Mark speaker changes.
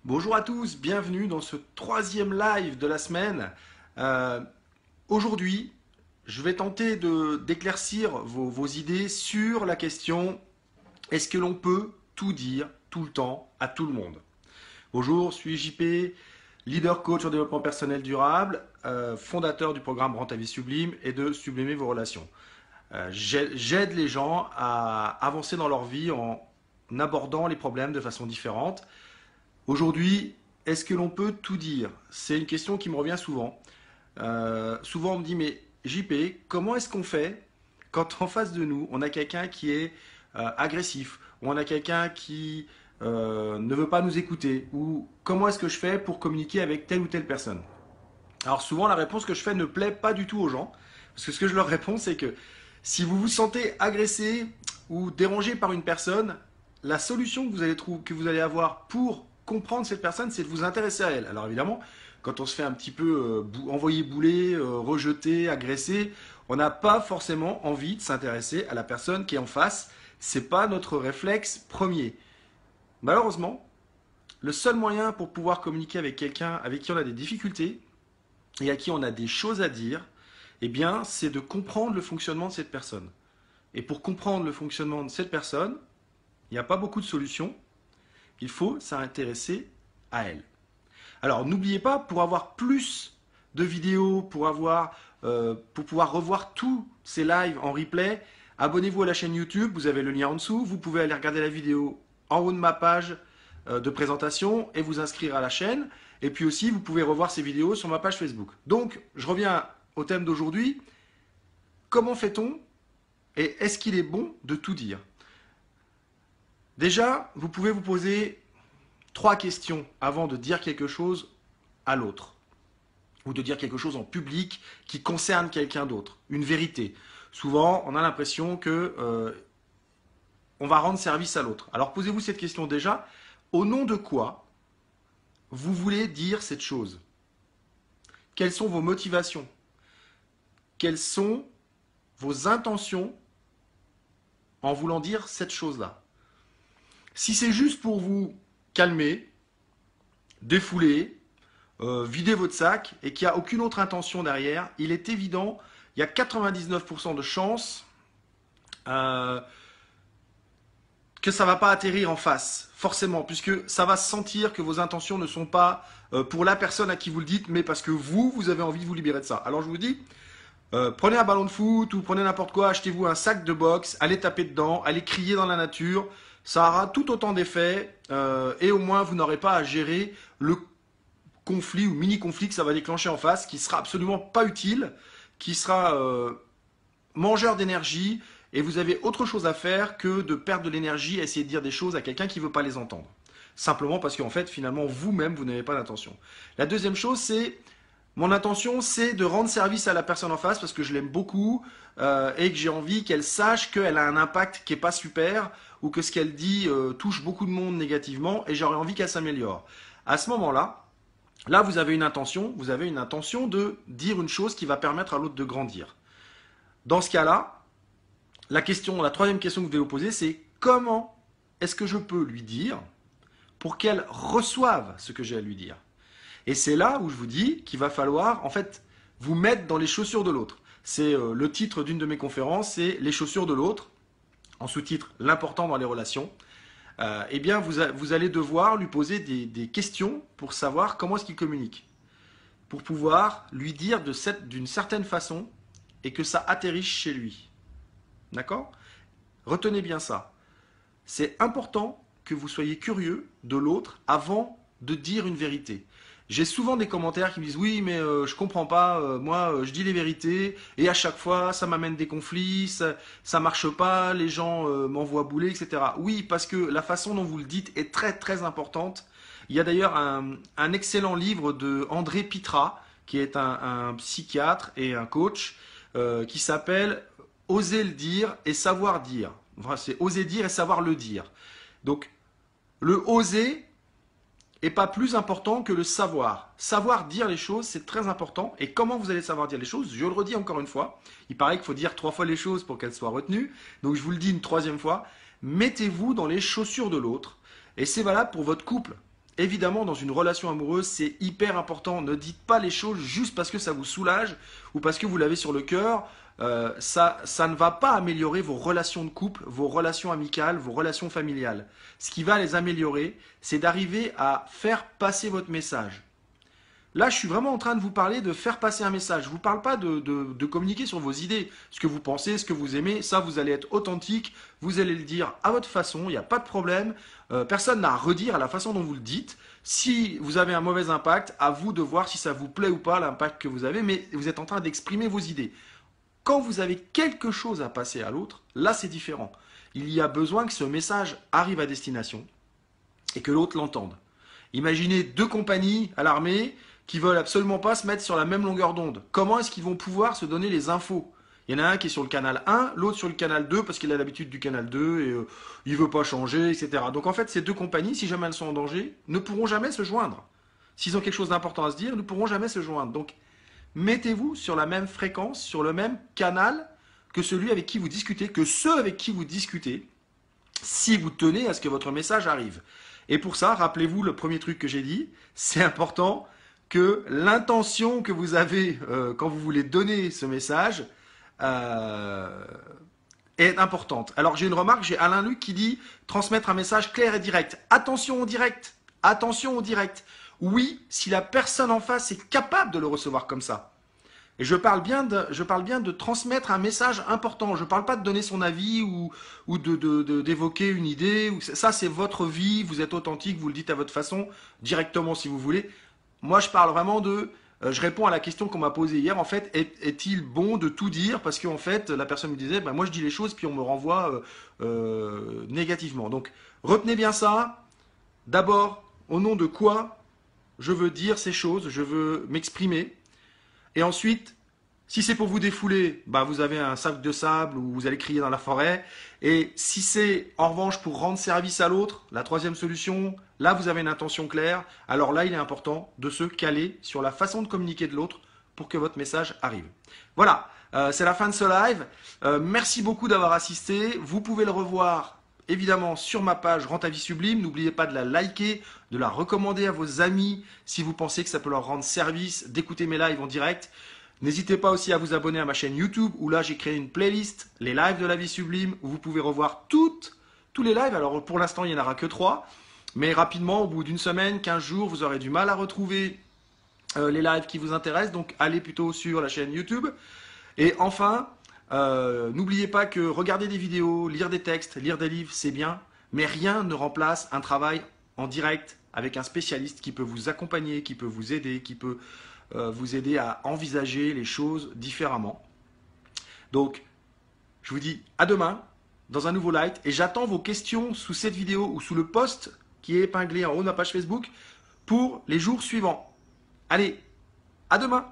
Speaker 1: Bonjour à tous, bienvenue dans ce troisième live de la semaine. Euh, Aujourd'hui, je vais tenter d'éclaircir vos idées sur la question: est-ce que l'on peut tout dire tout le temps à tout le monde? Bonjour, je suis JP, leader coach en développement personnel durable, fondateur du programme Rends ta vie sublime et de Sublimer vos relations. J'aide les gens à avancer dans leur vie en abordant les problèmes de façon différente. Aujourd'hui, est-ce que l'on peut tout dire? C'est une question qui me revient souvent. Souvent, on me dit, mais JP, comment est-ce qu'on fait quand en face de nous, on a quelqu'un qui est agressif, ou on a quelqu'un qui ne veut pas nous écouter, ou comment est-ce que je fais pour communiquer avec telle ou telle personne? Alors souvent, la réponse que je fais ne plaît pas du tout aux gens, parce que ce que je leur réponds, c'est que si vous vous sentez agressé ou dérangé par une personne, la solution que vous allez avoir pour comprendre cette personne, c'est de vous intéresser à elle. Alors évidemment, quand on se fait un petit peu envoyer bouler, rejeter, agresser, on n'a pas forcément envie de s'intéresser à la personne qui est en face. C'est pas notre réflexe premier. Malheureusement, le seul moyen pour pouvoir communiquer avec quelqu'un avec qui on a des difficultés et à qui on a des choses à dire, eh bien, c'est de comprendre le fonctionnement de cette personne. Et pour comprendre le fonctionnement de cette personne, il n'y a pas beaucoup de solutions. Il faut s'intéresser à elle. Alors n'oubliez pas, pour avoir plus de vidéos, pour pouvoir revoir tous ces lives en replay, abonnez-vous à la chaîne YouTube, vous avez le lien en dessous. Vous pouvez aller regarder la vidéo en haut de ma page de présentation et vous inscrire à la chaîne. Et puis aussi, vous pouvez revoir ces vidéos sur ma page Facebook. Donc, je reviens au thème d'aujourd'hui. Comment fait-on et est-ce qu'il est bon de tout dire? Déjà, vous pouvez vous poser 3 questions avant de dire quelque chose à l'autre, ou de dire quelque chose en public qui concerne quelqu'un d'autre, une vérité. Souvent, on a l'impression que on va rendre service à l'autre. Alors posez-vous cette question déjà: au nom de quoi vous voulez dire cette chose? Quelles sont vos motivations? Quelles sont vos intentions en voulant dire cette chose-là? Si c'est juste pour vous calmer, défouler, vider votre sac et qu'il n'y a aucune autre intention derrière, il est évident, il y a 99% de chances que ça ne va pas atterrir en face, forcément, puisque ça va se sentir que vos intentions ne sont pas pour la personne à qui vous le dites, mais parce que vous avez envie de vous libérer de ça. Alors je vous dis, prenez un ballon de foot ou prenez n'importe quoi, achetez-vous un sac de boxe, allez taper dedans, allez crier dans la nature. Ça aura tout autant d'effets et au moins vous n'aurez pas à gérer le conflit ou mini-conflit que ça va déclencher en face, qui sera absolument pas utile, qui sera mangeur d'énergie, et vous avez autre chose à faire que de perdre de l'énergie à essayer de dire des choses à quelqu'un qui ne veut pas les entendre. Simplement parce qu'en fait, finalement, vous-même, vous n'avez pas d'intention. La deuxième chose, c'est: mon intention, c'est de rendre service à la personne en face parce que je l'aime beaucoup et que j'ai envie qu'elle sache qu'elle a un impact qui n'est pas super ou que ce qu'elle dit touche beaucoup de monde négativement et j'aurais envie qu'elle s'améliore. À ce moment-là, là vous avez une intention de dire une chose qui va permettre à l'autre de grandir. Dans ce cas-là, la troisième question que vous devez vous poser, c'est: comment est-ce que je peux lui dire pour qu'elle reçoive ce que j'ai à lui dire? Et c'est là où je vous dis qu'il va falloir en fait vous mettre dans les chaussures de l'autre. C'est le titre d'une de mes conférences, c'est les chaussures de l'autre. En sous-titre, l'important dans les relations. Eh bien, vous allez devoir lui poser des questions pour savoir comment est-ce qu'il communique. Pour pouvoir lui dire d'une certaine façon et que ça atterrisse chez lui. D'accord? Retenez bien ça. C'est important que vous soyez curieux de l'autre avant de dire une vérité. J'ai souvent des commentaires qui me disent: oui, mais je comprends pas, moi je dis les vérités et à chaque fois ça m'amène des conflits, ça marche pas, les gens m'envoient bouler, etc. Oui, parce que la façon dont vous le dites est très très importante. Il y a d'ailleurs un excellent livre de André Pitra, qui est un psychiatre et un coach, qui s'appelle Oser le dire et savoir dire. Enfin, c'est oser dire et savoir le dire. Donc, le oser est pas plus important que le savoir. Savoir dire les choses, c'est très important. Et comment vous allez savoir dire les choses? Je le redis encore une fois. Il paraît qu'il faut dire 3 fois les choses pour qu'elles soient retenues. Donc, je vous le dis une 3e fois. Mettez-vous dans les chaussures de l'autre. Et c'est valable pour votre couple. évidemment, dans une relation amoureuse, c'est hyper important. Ne dites pas les choses juste parce que ça vous soulage ou parce que vous l'avez sur le cœur. Ça ne va pas améliorer vos relations de couple, vos relations amicales, vos relations familiales. Ce qui va les améliorer, c'est d'arriver à faire passer votre message. Là, je suis vraiment en train de vous parler de faire passer un message. Je ne vous parle pas de communiquer sur vos idées, ce que vous pensez, ce que vous aimez. Ça, vous allez être authentique, vous allez le dire à votre façon, il n'y a pas de problème. Personne n'a à redire à la façon dont vous le dites. Si vous avez un mauvais impact, à vous de voir si ça vous plaît ou pas l'impact que vous avez, mais vous êtes en train d'exprimer vos idées. Quand vous avez quelque chose à passer à l'autre, là c'est différent. Il y a besoin que ce message arrive à destination et que l'autre l'entende. Imaginez deux compagnies à l'armée qui veulent absolument pas se mettre sur la même longueur d'onde. Comment est-ce qu'ils vont pouvoir se donner les infos? Il y en a un qui est sur le canal 1, l'autre sur le canal 2 parce qu'il a l'habitude du canal 2 et il veut pas changer, etc. Donc en fait, ces deux compagnies, si jamais elles sont en danger, ne pourront jamais se joindre. S'ils ont quelque chose d'important à se dire, ne pourront jamais se joindre. Donc mettez-vous sur la même fréquence, sur le même canal que celui avec qui vous discutez, que ceux avec qui vous discutez, si vous tenez à ce que votre message arrive. Et pour ça, rappelez-vous le premier truc que j'ai dit, c'est important que l'intention que vous avez quand vous voulez donner ce message est importante. Alors j'ai une remarque, j'ai Alain Luc qui dit transmettre un message clair et direct. Attention au direct, attention au direct. Oui, si la personne en face est capable de le recevoir comme ça. Et je parle bien de transmettre un message important. Je ne parle pas de donner son avis ou d'évoquer une idée. Ça, c'est votre vie, vous êtes authentique, vous le dites à votre façon, directement si vous voulez. Moi, je parle vraiment je réponds à la question qu'on m'a posée hier. En fait, est-il bon de tout dire? Parce qu'en fait, la personne me disait, moi je dis les choses, puis on me renvoie négativement. Donc, retenez bien ça. D'abord, au nom de quoi je veux dire ces choses, je veux m'exprimer. Et ensuite, si c'est pour vous défouler, vous avez un sac de sable ou vous allez crier dans la forêt. Et si c'est en revanche pour rendre service à l'autre, la troisième solution, là vous avez une intention claire. Alors là, il est important de se caler sur la façon de communiquer de l'autre pour que votre message arrive. Voilà, c'est la fin de ce live. Merci beaucoup d'avoir assisté. Vous pouvez le revoir évidemment sur ma page Rends ta vie sublime. N'oubliez pas de la liker, de la recommander à vos amis si vous pensez que ça peut leur rendre service, d'écouter mes lives en direct. N'hésitez pas aussi à vous abonner à ma chaîne YouTube où là j'ai créé une playlist, les lives de la vie sublime, où vous pouvez revoir tous les lives. Alors pour l'instant il n'y en aura que 3, mais rapidement au bout d'une semaine, 15 jours, vous aurez du mal à retrouver les lives qui vous intéressent. Donc allez plutôt sur la chaîne YouTube. Et enfin, n'oubliez pas que regarder des vidéos, lire des textes, lire des livres, c'est bien, mais rien ne remplace un travail en direct avec un spécialiste qui peut vous accompagner, qui peut vous aider, qui peut vous aider à envisager les choses différemment. Donc, je vous dis à demain dans un nouveau live et j'attends vos questions sous cette vidéo ou sous le post qui est épinglé en haut de ma page Facebook pour les jours suivants. Allez, à demain!